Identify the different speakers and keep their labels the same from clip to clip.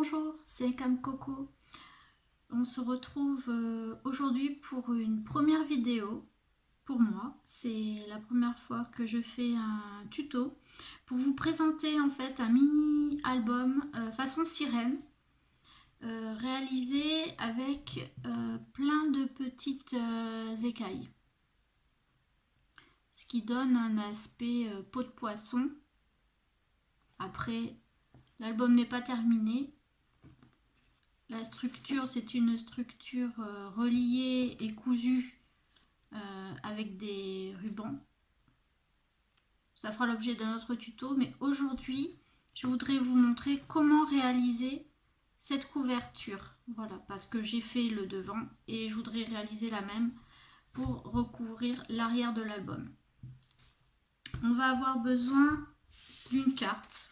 Speaker 1: Bonjour, c'est Cam Coco. On se retrouve aujourd'hui pour une première vidéo. Pour moi, c'est la première fois que je fais un tuto pour vous présenter en fait un mini album façon sirène réalisé avec plein de petites écailles, ce qui donne un aspect peau de poisson. Après, l'album n'est pas terminé. La structure, c'est une structure reliée et cousue avec des rubans. Ça fera l'objet d'un autre tuto, mais aujourd'hui, je voudrais vous montrer comment réaliser cette couverture. Voilà, parce que j'ai fait le devant et je voudrais réaliser la même pour recouvrir l'arrière de l'album. On va avoir besoin d'une carte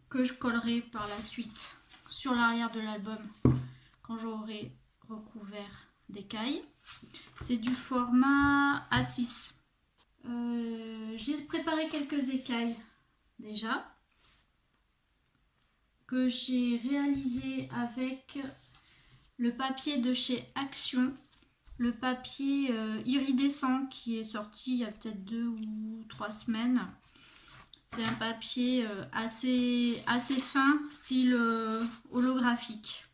Speaker 1: que je collerai par la suite sur l'arrière de l'album quand j'aurai recouvert d'écailles. C'est du format A6. J'ai préparé quelques écailles déjà que j'ai réalisé avec le papier de chez Action, le papier iridescent qui est sorti il y a peut-être 2 ou 3 semaines. C'est un papier assez fin, style holographique.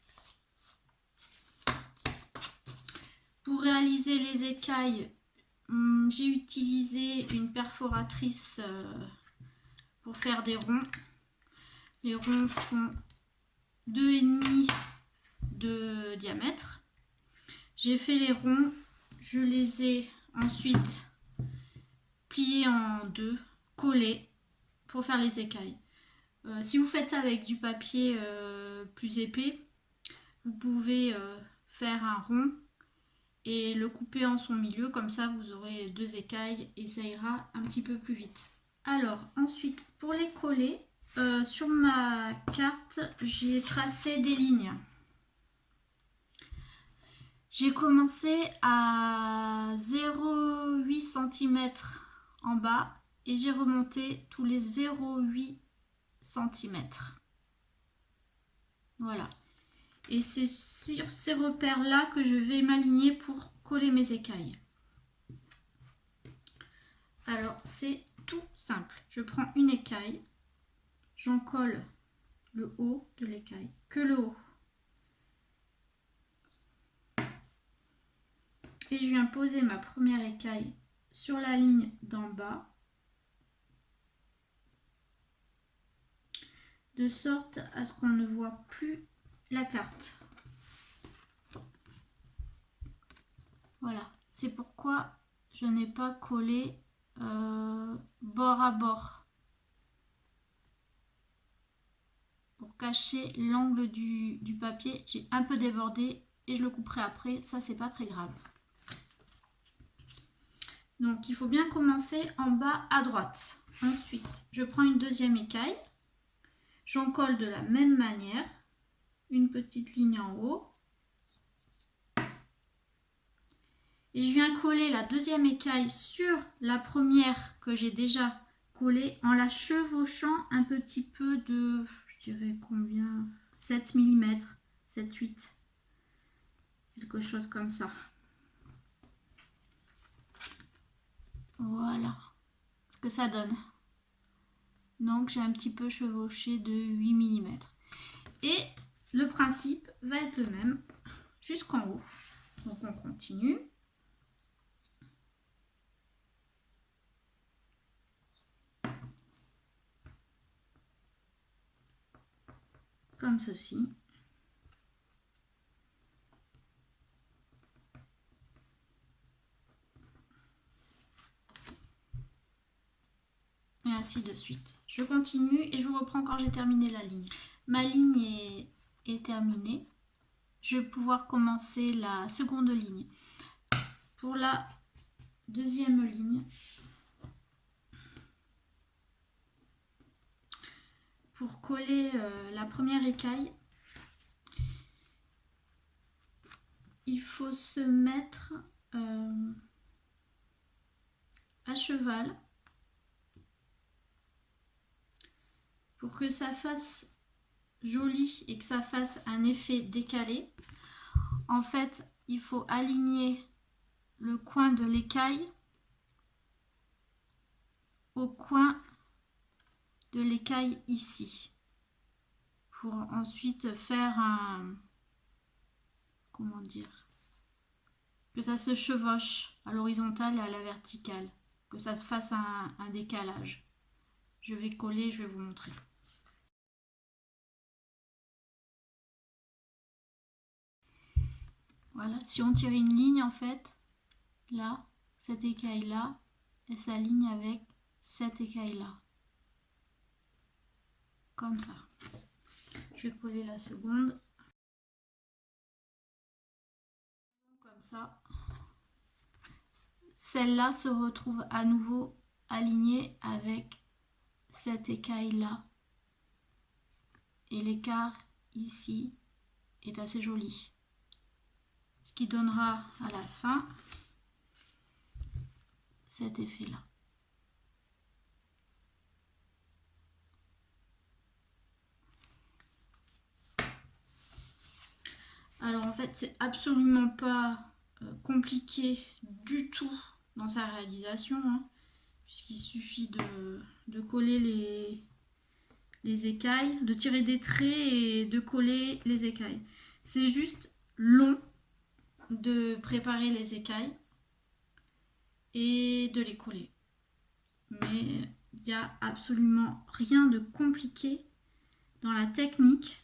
Speaker 1: Pour réaliser les écailles, j'ai utilisé une perforatrice pour faire des ronds. Les ronds font 2,5 de diamètre. J'ai fait les ronds, je les ai ensuite pliés en deux, collés pour faire les écailles. Si vous faites ça avec du papier plus épais, vous pouvez faire un rond et le couper en son milieu, comme ça vous aurez 2 écailles et ça ira un petit peu plus vite. Alors ensuite, pour les coller, sur ma carte, j'ai tracé des lignes. J'ai commencé à 0,8 cm en bas et j'ai remonté tous les 0,8 cm. Voilà. Et c'est sur ces repères-là que je vais m'aligner pour coller mes écailles. Alors, c'est tout simple. Je prends une écaille, j'en colle le haut de l'écaille, que le haut. Et je viens poser ma première écaille sur la ligne d'en bas, de sorte à ce qu'on ne voit plus la carte. Voilà, c'est pourquoi je n'ai pas collé bord à bord, pour cacher l'angle du papier. J'ai un peu débordé et je le couperai après, ça c'est pas très grave. Donc il faut bien commencer en bas à droite. Ensuite, je prends une deuxième écaille, j'en colle de la même manière, une petite ligne en haut. Et je viens coller la deuxième écaille sur la première que j'ai déjà collée en la chevauchant un petit peu de, je dirais combien, 7 mm, 7-8, quelque chose comme ça. Voilà ce que ça donne. Donc j'ai un petit peu chevauché de 8 mm. Et le principe va être le même jusqu'en haut. Donc on continue. Comme ceci. Et ainsi de suite. Je continue et je vous reprends quand j'ai terminé la ligne. Ma ligne est terminée. Je vais pouvoir commencer la seconde ligne. Pour la deuxième ligne, pour coller la première écaille, il faut se mettre à cheval pour que ça fasse joli et que ça fasse un effet décalé, en fait, il faut aligner le coin de l'écaille au coin de l'écaille ici, pour ensuite faire un, comment dire, que ça se chevauche à l'horizontale et à la verticale, que ça se fasse un décalage. Je vais coller, je vais vous montrer. Voilà, si on tire une ligne en fait, là, cette écaille là, elle s'aligne avec cette écaille là. Comme ça. Je vais coller la seconde. Comme ça. Celle-là se retrouve à nouveau alignée avec cette écaille là. Et l'écart ici est assez joli. Ce qui donnera à la fin cet effet là. Alors en fait c'est absolument pas compliqué du tout dans sa réalisation, hein, puisqu'il suffit de coller les écailles, de tirer des traits et de coller les écailles. C'est juste long de préparer les écailles et de les coller. Mais il n'y a absolument rien de compliqué dans la technique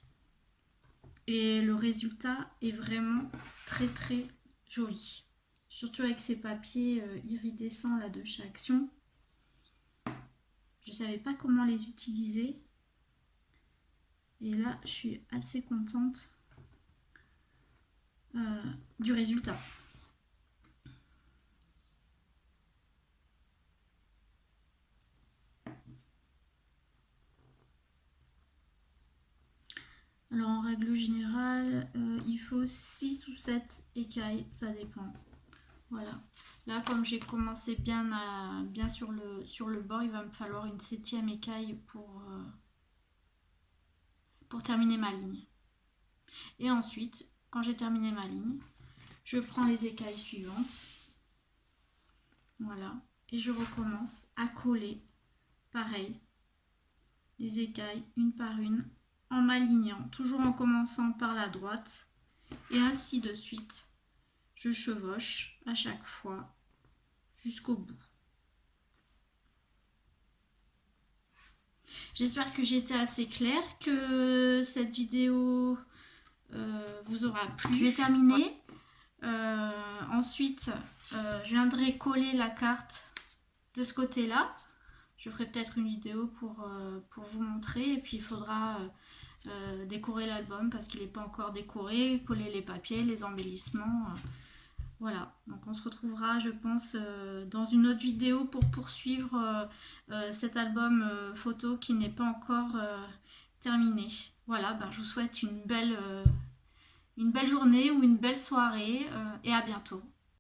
Speaker 1: et le résultat est vraiment très très joli. Surtout avec ces papiers iridescents là de chez Action. Je ne savais pas comment les utiliser. Et là, je suis assez contente du résultat. Alors en règle générale, il faut 6 ou 7 écailles, ça dépend. Voilà. Là, comme j'ai commencé bien sur le bord, il va me falloir une 7e écaille pour terminer ma ligne. Et ensuite, quand j'ai terminé ma ligne, je prends les écailles suivantes. Voilà. Et je recommence à coller, pareil, les écailles une par une, en m'alignant, toujours en commençant par la droite, et ainsi de suite. Je chevauche à chaque fois jusqu'au bout. J'espère que j'ai été assez claire, que cette vidéo vous aura plu. Je vais terminer. Ensuite, je viendrai coller la carte de ce côté-là. Je ferai peut-être une vidéo pour vous montrer. Et puis, il faudra décorer l'album parce qu'il n'est pas encore décoré. Coller les papiers, les embellissements. Voilà. Donc, on se retrouvera, je pense, dans une autre vidéo pour poursuivre cet album photo qui n'est pas encore terminé. Voilà, je vous souhaite une belle journée ou une belle soirée et à bientôt.